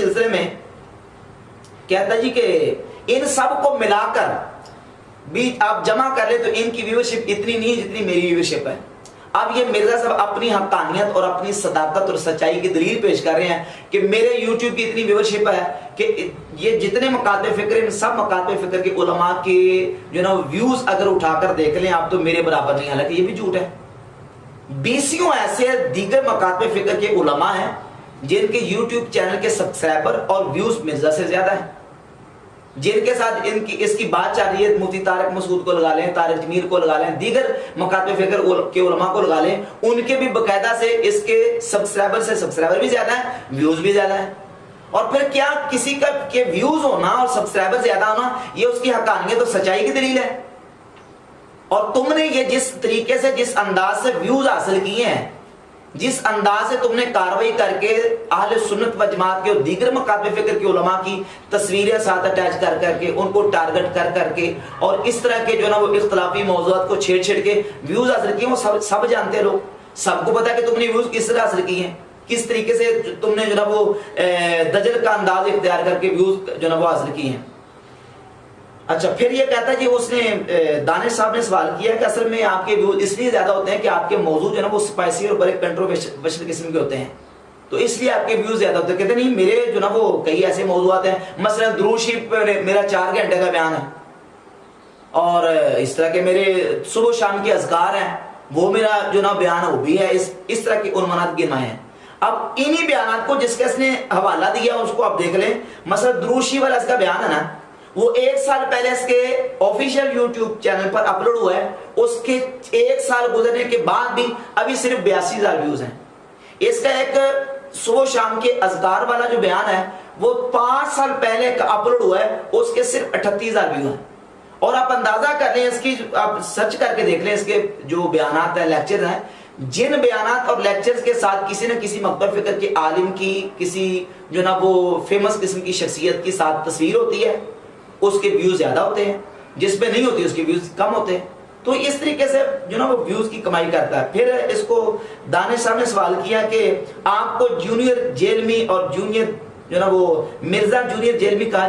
सिलसिले में कहता जी कि इन सब को मिलाकर भी आप जमा कर ले तो इनकी व्यूअरशिप इतनी नहीं जितनी मेरी व्यूअरशिप है। अब ये मिर्जा साहब अपनी हक्कानियत और अपनी सदाकत और सच्चाई की दलील पेश कर रहे हैं कि मेरे यूट्यूब की इतनी व्यूअरशिप है कि ये जितने मकाते फिक्र, इन सब मकाते फिक्र के उलमा के जो ना व्यूज अगर उठाकर देख लें आप तो मेरे बराबर नहीं। हालांकि ये भी झूठ है। बीसियों ऐसे दीगर मकाते फिक्र के उलमा हैं जिनके यूट्यूब चैनल के सब्सक्राइबर और व्यूज मिर्जा से ज्यादा है, जिनके साथ इनकी इसकी बात चल रही है। मुफ्ती तारिक मसूद को लगा लें, तारिक जमीर को लगा लें, दीगर मकाते फिक्र के उलमा को लगा लें, उनके भी बकायदा से इसके सब्सक्राइबर भी ज्यादा है, व्यूज भी ज्यादा है। और फिर क्या किसी का के व्यूज होना और सब्सक्राइबर ज्यादा होना ये उसकी हक्कानियत और सच्चाई की दलील है? और तुमने ये जिस तरीके से, जिस अंदाज से व्यूज हासिल किए हैं, जिस अंदाज से तुमने कार्रवाई करके अहले सुन्नत व जमात के और दीगर मकाते फिक्र के उलमा की तस्वीरें साथ अटैच कर करके उनको टारगेट कर करके और इस तरह के जो ना वो इख्तलाफी मौज़ूआत को छेड़ छेड़ के व्यूज हासिल किए, वो सब जानते हैं लोग। सबको पता है कि तुमने व्यूज किस तरह हासिल किए हैं, किस तरीके से तुमने जो ना वो दजल का अंदाज इख्तियार करके व्यूज जो ना वो हासिल किए हैं। अच्छा, फिर ये कहता है कि उसने दानिश साहब ने सवाल किया कि असल में आपके व्यूज इसलिए ज्यादा होते हैं कि आपके मौजूद जो है ना वो स्पाइसी और बड़े कंट्रोवर्शियल किस्म के होते हैं, तो इसलिए आपके व्यूज ज्यादा होते हैं। कहते नहीं, मेरे जो ना वो कई ऐसे मौजूद हैं, मसलन दुरूद शरीफ मेरा 4 घंटे का बयान है और इस तरह के मेरे सुबह शाम के अज़कार हैं, वो मेरा जो ना बयान है वो भी है। इस तरह के उन्मानात गिनाए हैं। अब इन्हीं बयान को जिसके इसने हवाला दिया उसको आप देख लें। मसलन दुरूद शरीफ वाला इसका बयान है ना, वो 1 साल पहले इसके ऑफिशियल यूट्यूब चैनल पर अपलोड हुआ है। उसके 1 साल गुजरने के बाद भी अभी सिर्फ 82,000 व्यूज हैं। इसका एक सुबह शाम के अज़कार वाला जो बयान है वो 5 साल पहले अपलोड हुआ है, उसके सिर्फ 38,000 व्यू हैं। और आप अंदाजा कर लें इसकी, आप सर्च करके देख लें इसके जो बयानात हैं, लेक्चर हैं, जिन बयानात और लेक्चर्स के साथ किसी न किसी मकतब फिक्र के आलिम की, किसी जो ना वो फेमस किस्म की शख्सियत की साथ तस्वीर होती है, उसके व्यूज ज्यादा होते हैं, जिसपे नहीं होती उसके व्यूज कम होते हैं। तो इस तरीके से जो ना वो व्यूज की कमाई करता है। फिर इसको दानिश साहब ने सवाल किया कि आपको जूनियर जेलमी और जूनियर जो ना वो मिर्जा जूनियर जेलमी कहा